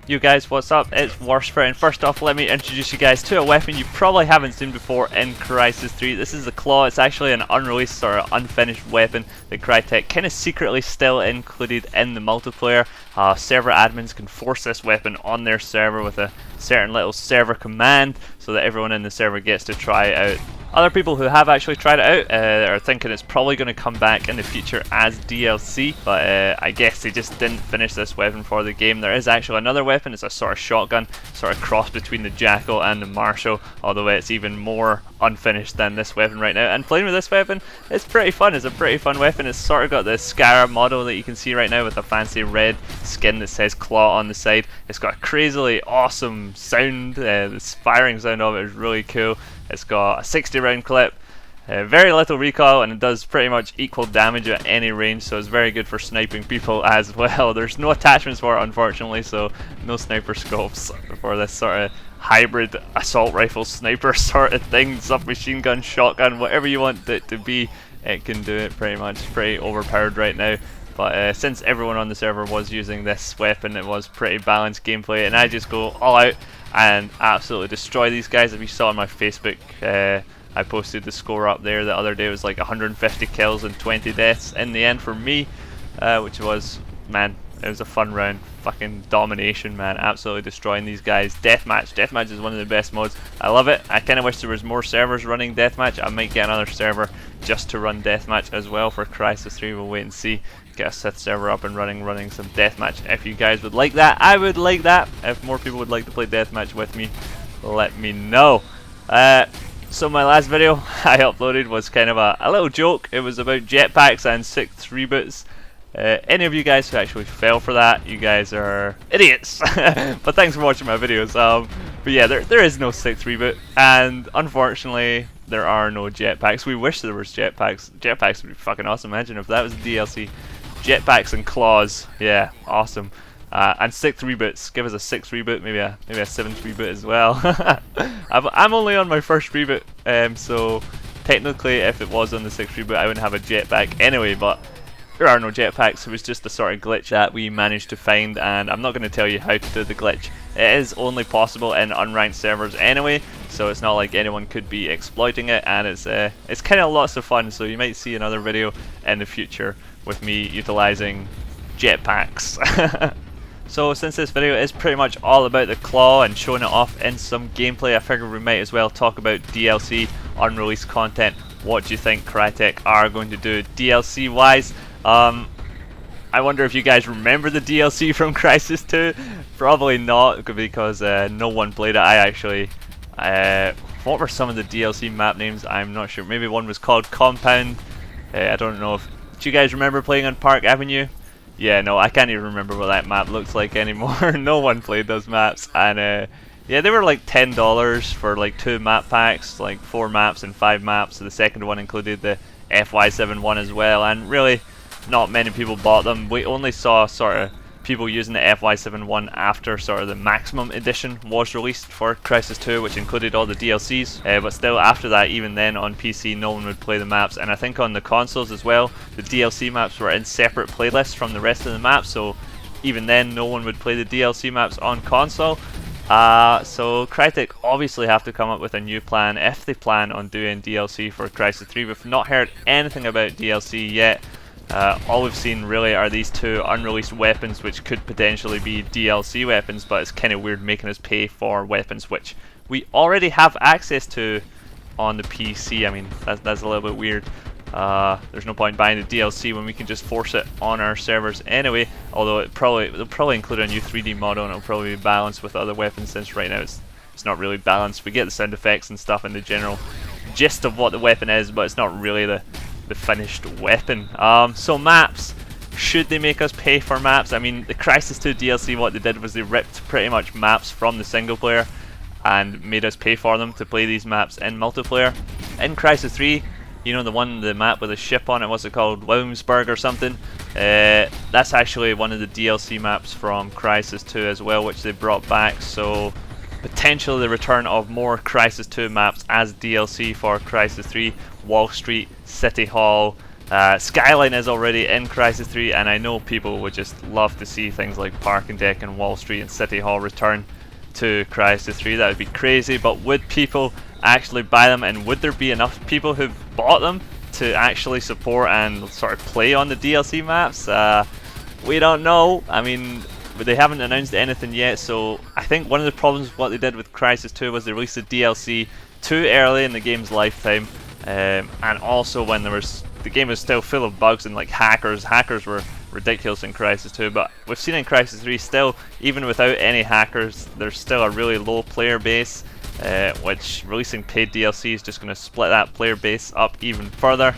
You guys, what's up? It's WarSpirit, and first off, let me introduce you guys to a weapon you probably haven't seen before in Crysis 3. This is the Claw. It's actually an unreleased or unfinished weapon that Crytek kind of secretly still included in the multiplayer. Server admins can force this weapon on their server with a certain little server command so that everyone in the server gets to try it out. Other people who have actually tried it out are thinking it's probably going to come back in the future as DLC, but I guess they just didn't finish this weapon for the game. There is actually another weapon. It's a sort of shotgun, sort of cross between the Jackal and the Marshal, although it's even more unfinished than this weapon right now. And playing with this weapon, it's pretty fun. It's a pretty fun weapon. It's sort of got the Scarab model that you can see right now with a fancy red skin that says Claw on the side. It's got a crazily awesome sound. The firing sound of it is really cool. It's got a 60 round clip, very little recoil, and it does pretty much equal damage at any range, so it's very good for sniping people as well. There's no attachments for it, unfortunately, so no sniper scopes for this sort of hybrid assault rifle sniper sort of thing. Submachine gun, shotgun, whatever you want it to be, it can do it pretty much. Pretty overpowered right now. But since everyone on the server was using this weapon, it was pretty balanced gameplay, and I just go all out and absolutely destroy these guys. If you saw on my Facebook, I posted the score up there the other day. It was like 150 kills and 20 deaths in the end for me, which was, man, it was a fun round. Fucking domination, man. Absolutely destroying these guys. Deathmatch. Deathmatch is one of the best modes. I love it. I kind of wish there was more servers running Deathmatch. I might get another server just to run Deathmatch as well for Crysis 3. We'll wait and see. Get a Sith server up and running some Deathmatch. If you guys would like that, I would like that. If more people would like to play Deathmatch with me, let me know. So my last video I uploaded was kind of a little joke. It was about jetpacks and 6th reboots. Any of you guys who actually fell for that, you guys are idiots. But thanks for watching my videos. But yeah, there is no 6th reboot, and unfortunately there are no jetpacks. We wish there was jetpacks. Jetpacks would be fucking awesome. Imagine if that was DLC. Jetpacks and claws, yeah, awesome. And 6th reboots. Give us a 6th reboot, maybe a 7th reboot as well. I'm only on my first reboot, so technically if it was on the 6th reboot I wouldn't have a jetpack anyway, but there are no jetpacks. It was just the sort of glitch that we managed to find, and I'm not going to tell you how to do the glitch. It is only possible in unranked servers anyway, so it's not like anyone could be exploiting it, and it's kind of lots of fun, so you might see another video in the future with me utilizing jetpacks. So since this video is pretty much all about the Claw and showing it off in some gameplay, I figured we might as well talk about DLC, unreleased content. What do you think Crytek are going to do DLC wise? I wonder if you guys remember the DLC from Crysis 2. Probably not, because no one played it. I actually, what were some of the DLC map names? I'm not sure. Maybe one was called Compound. I don't know if, do you guys remember playing on Park Avenue? Yeah, no, I can't even remember what that map looks like anymore. No one played those maps, and yeah, they were like $10 for like 2 map packs, like 4 maps and 5 maps. So the second one included the FY7 one as well, and really not many people bought them. We only saw sort of people using the FY7 one after sort of the maximum edition was released for Crysis 2, which included all the DLCs, but still after that, even then on PC no one would play the maps, and I think on the consoles as well the DLC maps were in separate playlists from the rest of the maps, so even then no one would play the DLC maps on console. So Crytek obviously have to come up with a new plan if they plan on doing DLC for Crysis 3. We've not heard anything about DLC yet. All we've seen really are these 2 unreleased weapons, which could potentially be DLC weapons, but it's kind of weird making us pay for weapons which we already have access to on the PC. I mean, that's a little bit weird. There's no point buying the DLC when we can just force it on our servers anyway, although they'll probably include a new 3D model, and it'll probably be balanced with other weapons, since right now it's not really balanced. We get the sound effects and stuff and the general gist of what the weapon is, but it's not really the finished weapon. So maps, should they make us pay for maps? I mean, the Crysis 2 DLC, what they did was they ripped pretty much maps from the single player and made us pay for them to play these maps in multiplayer. In Crysis 3, you know, the map with a ship on it, what's it called, Williamsburg or something? That's actually one of the DLC maps from Crysis 2 as well, which they brought back, so potentially the return of more Crysis 2 maps as DLC for Crysis 3. Wall Street, City Hall, Skyline is already in Crysis 3, and I know people would just love to see things like Park and Deck and Wall Street and City Hall return to Crysis 3. That would be crazy, but would people actually buy them, and would there be enough people who've bought them to actually support and sort of play on the DLC maps? We don't know. I mean, they haven't announced anything yet, so I think one of the problems with what they did with Crysis 2 was they released the DLC too early in the game's lifetime, and also when the game was still full of bugs and like hackers were ridiculous in Crysis 2, but we've seen in Crysis 3 still, even without any hackers, there's still a really low player base, which releasing paid DLC is just going to split that player base up even further.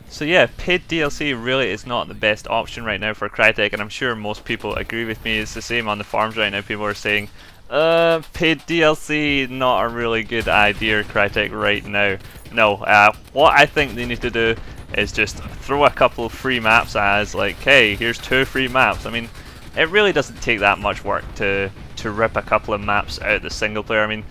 So yeah, paid DLC really is not the best option right now for Crytek, and I'm sure most people agree with me. It's the same on the forums right now. People are saying, paid DLC, not a really good idea, Crytek, right now. No, what I think they need to do is just throw a couple of free maps as like, hey, here's 2 free maps. I mean, it really doesn't take that much work to rip a couple of maps out the single player. I mean,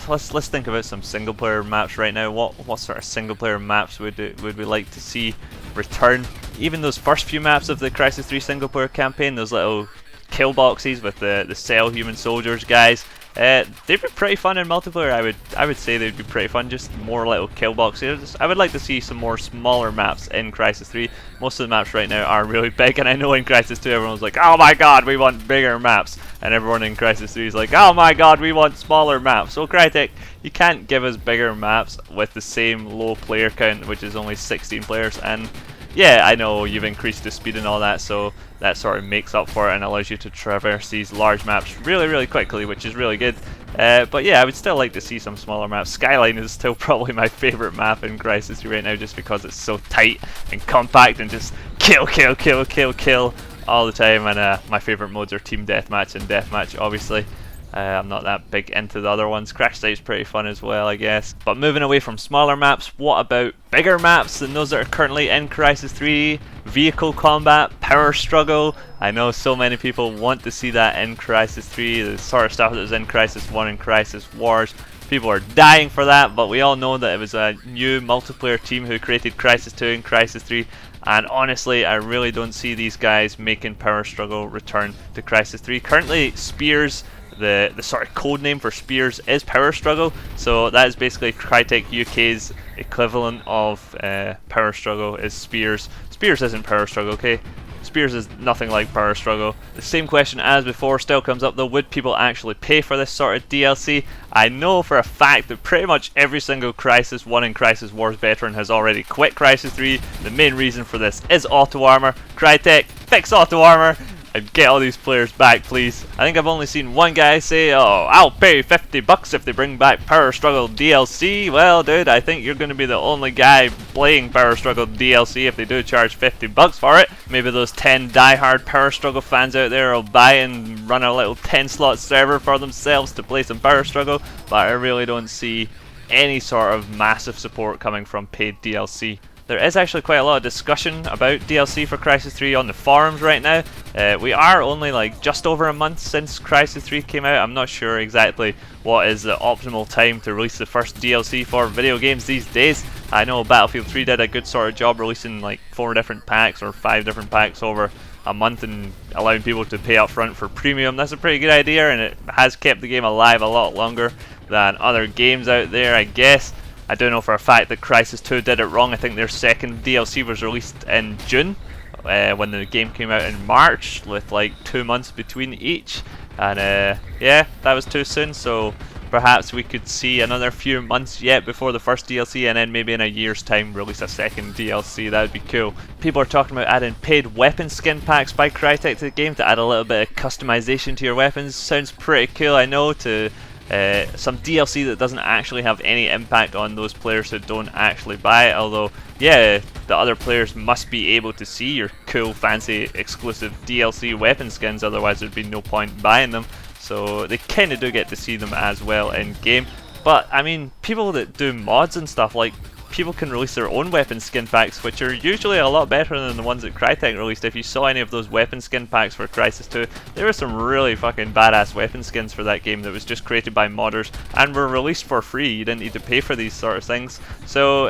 let's think about some single player maps right now. What sort of single player maps would we like to see return? Even those first few maps of the Crysis 3 single player campaign, those little kill boxes with the cell human soldiers guys, they'd be pretty fun in multiplayer. I would say they'd be pretty fun, just more little kill boxes. I would like to see some more smaller maps in Crysis 3. Most of the maps right now are really big, and I know in Crysis 2 everyone's like, oh my god, we want bigger maps, and everyone in Crysis 3 is like, oh my god, we want smaller maps. So Crytek, you can't give us bigger maps with the same low player count, which is only 16 players, and yeah, I know you've increased the speed and all that, so that sort of makes up for it and allows you to traverse these large maps really quickly, which is really good. But yeah, I would still like to see some smaller maps. Skyline is still probably my favourite map in Crysis 3 right now, just because it's so tight and compact and just kill all the time. And my favourite modes are Team Deathmatch and Deathmatch, obviously. I'm not that big into the other ones. Crash Site's pretty fun as well, I guess. But moving away from smaller maps, what about bigger maps than those that are currently in Crysis 3? Vehicle combat, power struggle. I know so many people want to see that in Crysis 3, the sort of stuff that was in Crysis 1 and Crysis Wars. People are dying for that, but we all know that it was a new multiplayer team who created Crysis 2 and Crysis 3. And honestly, I really don't see these guys making power struggle return to Crysis 3. Currently, Spears, the sort of code name for Spears is Power Struggle, so that is basically Crytek UK's equivalent of Power Struggle is Spears. Spears isn't Power Struggle, okay? Spears is nothing like Power Struggle. The same question as before still comes up though, would people actually pay for this sort of DLC? I know for a fact that pretty much every single Crysis 1 and Crysis Wars veteran has already quit Crysis 3. The main reason for this is auto armor. Crytek, fix auto armor and get all these players back, please. I think I've only seen one guy say, oh, I'll pay 50 bucks if they bring back Power Struggle DLC. Well, dude, I think you're going to be the only guy playing Power Struggle DLC if they do charge 50 bucks for it. Maybe those 10 diehard Power Struggle fans out there will buy and run a little 10-slot server for themselves to play some Power Struggle, but I really don't see any sort of massive support coming from paid DLC. There is actually quite a lot of discussion about DLC for Crysis 3 on the forums right now. We are only like just over a month since Crysis 3 came out. I'm not sure exactly what is the optimal time to release the first DLC for video games these days. I know Battlefield 3 did a good sort of job releasing like 4 different packs or 5 different packs over a month and allowing people to pay up front for premium. That's a pretty good idea, and it has kept the game alive a lot longer than other games out there, I guess. I don't know for a fact that Crysis 2 did it wrong. I think their second DLC was released in June, when the game came out in March, with like 2 months between each. And yeah, that was too soon, so perhaps we could see another few months yet before the first DLC, and then maybe in a year's time release a second DLC. That would be cool. People are talking about adding paid weapon skin packs by Crytek to the game to add a little bit of customization to your weapons. Sounds pretty cool, I know, to some DLC that doesn't actually have any impact on those players who don't actually buy it, although yeah, the other players must be able to see your cool fancy exclusive DLC weapon skins, otherwise there'd be no point buying them. So they kind of do get to see them as well in game. But I mean, people that do mods and stuff, like people can release their own weapon skin packs, which are usually a lot better than the ones that Crytek released. If you saw any of those weapon skin packs for Crysis 2, there were some really fucking badass weapon skins for that game that was just created by modders and were released for free. You didn't need to pay for these sort of things. So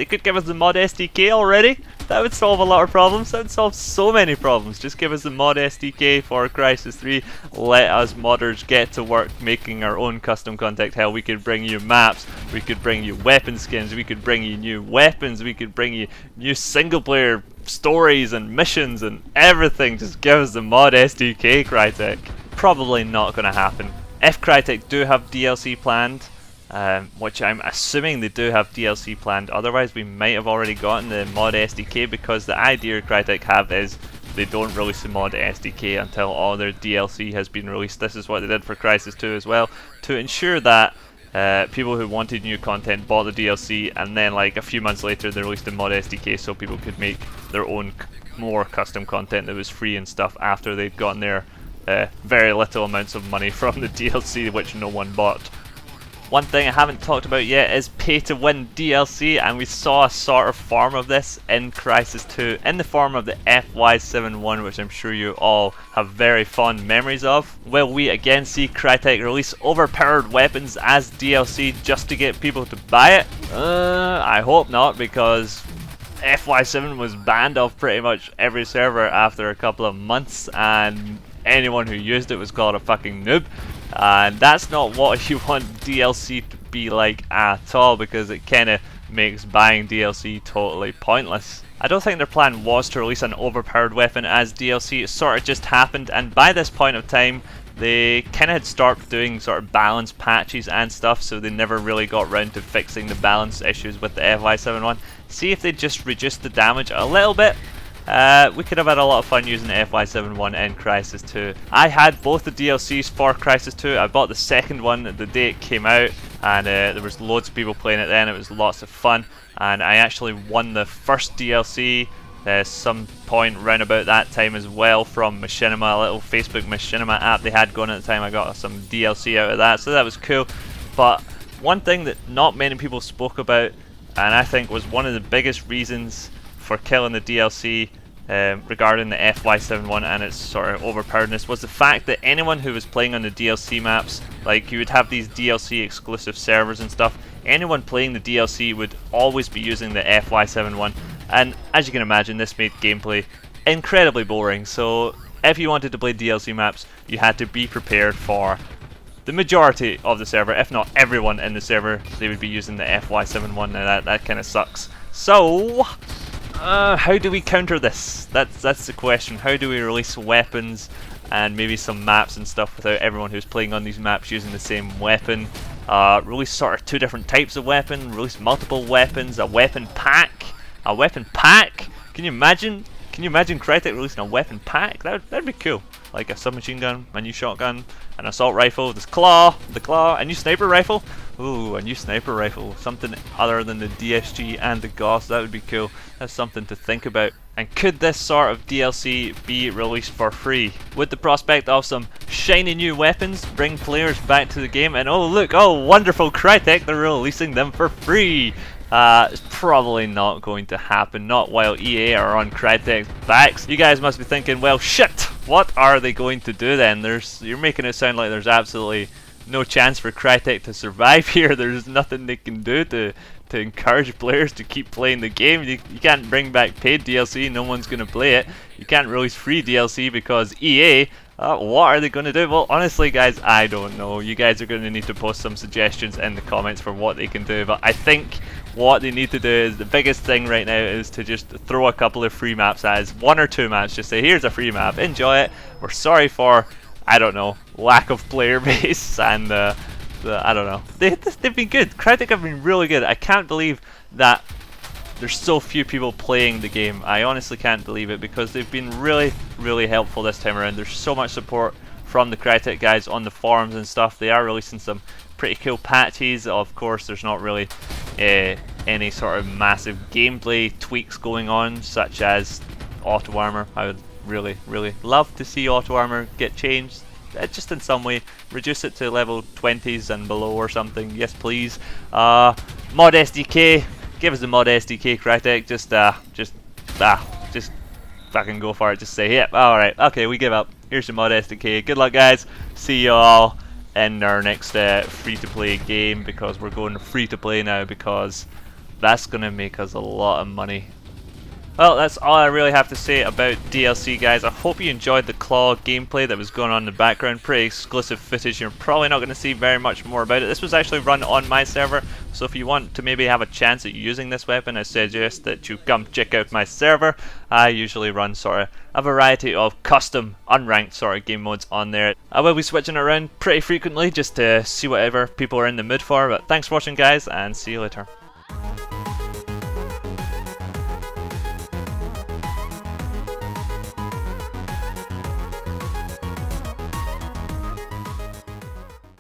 They could give us the mod SDK already. That would solve a lot of problems. That would solve so many problems. Just give us the mod SDK for Crysis 3. Let us modders get to work making our own custom content. Hell, we could bring you maps. We could bring you weapon skins. We could bring you new weapons. We could bring you new single player stories and missions and everything. Just give us the mod SDK, Crytek. Probably not going to happen. If Crytek do have DLC planned, which I'm assuming they do have DLC planned, otherwise we might have already gotten the mod SDK, because the idea Crytek have is they don't release the mod SDK until all their DLC has been released. This is what they did for Crysis 2 as well, to ensure that people who wanted new content bought the DLC, and then like a few months later they released the mod SDK so people could make their own more custom content that was free and stuff after they'd gotten their very little amounts of money from the DLC, which no one bought. One thing I haven't talked about yet is pay to win DLC, and we saw a sort of form of this in Crysis 2 in the form of the FY71, which I'm sure you all have very fond memories of. Will we again see Crytek release overpowered weapons as DLC just to get people to buy it? I hope not, because FY7 was banned off pretty much every server after a couple of months, and anyone who used it was called a fucking noob. And that's not what you want DLC to be like at all, because it kind of makes buying DLC totally pointless. I don't think their plan was to release an overpowered weapon as DLC. It sort of just happened, and by this point of time they kind of had started doing sort of balance patches and stuff, so they never really got round to fixing the balance issues with the FY71. See if they just reduced the damage a little bit. We could have had a lot of fun using the FY71 in Crysis 2. I had both the DLCs for Crysis 2. I bought the second one the day it came out, and there was loads of people playing it then. It was lots of fun, and I actually won the first DLC some point round about that time as well from Machinima, a little Facebook Machinima app they had going at the time. I got some DLC out of that, so that was cool. But one thing that not many people spoke about, and I think was one of the biggest reasons for killing the DLC regarding the FY71 and its sort of overpoweredness, was the fact that anyone who was playing on the DLC maps, like you would have these DLC exclusive servers and stuff, anyone playing the DLC would always be using the FY71, and as you can imagine this made gameplay incredibly boring. So if you wanted to play DLC maps, you had to be prepared for the majority of the server, if not everyone in the server, they would be using the FY71. Now that kind of sucks. So how do we counter this? That's the question. How do we release weapons and maybe some maps and stuff without everyone who's playing on these maps using the same weapon? Release sort of two different types of weapon, release multiple weapons, a weapon pack. A weapon pack? Can you imagine? Can you imagine Crytek releasing a weapon pack? That'd be cool. Like a submachine gun, a new shotgun, an assault rifle, the claw, a new sniper rifle. Ooh, a new sniper rifle. Something other than the DSG and the Gauss. That would be cool. That's something to think about. And could this sort of DLC be released for free? Would the prospect of some shiny new weapons bring players back to the game? And oh look, oh wonderful Crytek, they're releasing them for free! It's probably not going to happen, not while EA are on Crytek's backs. You guys must be thinking, well shit, what are they going to do then? You're making it sound like there's absolutely no chance for Crytek to survive here. There's nothing they can do to encourage players to keep playing the game. You can't bring back paid DLC, no one's going to play it. You can't release free DLC because EA, what are they going to do? Well, honestly guys, I don't know. You guys are going to need to post some suggestions in the comments for what they can do, but I think what they need to do is, the biggest thing right now is to just throw a couple of free maps as one or two maps. Just say, here's a free map, enjoy it. We're sorry for, I don't know, lack of player base and I don't know. They've been good. Crytek have been really good. I can't believe that there's so few people playing the game. I honestly can't believe it, because they've been really, really helpful this time around. There's so much support from the Crytek guys on the forums and stuff. They are releasing some pretty cool patches. Of course, there's not really any sort of massive gameplay tweaks going on, such as auto armor. I would really, really love to see auto armor get changed. Just in some way, reduce it to level 20s and below or something. Yes, please. Mod SDK. Give us the mod SDK, Crytek. Just fucking go for it. Just say, yep, alright, okay, we give up. Here's your mod SDK. Good luck, guys. See you all in our next free-to-play game, because we're going free-to-play now, because That's gonna make us a lot of money. Well, that's all I really have to say about DLC, guys. I hope you enjoyed the Claw gameplay that was going on in the background. Pretty exclusive footage. You're probably not going to see very much more about it. This was actually run on my server, so if you want to maybe have a chance at using this weapon, I suggest that you come check out my server. I usually run sort of a variety of custom, unranked sort of game modes on there. I will be switching around pretty frequently just to see whatever people are in the mood for, but thanks for watching, guys, and see you later.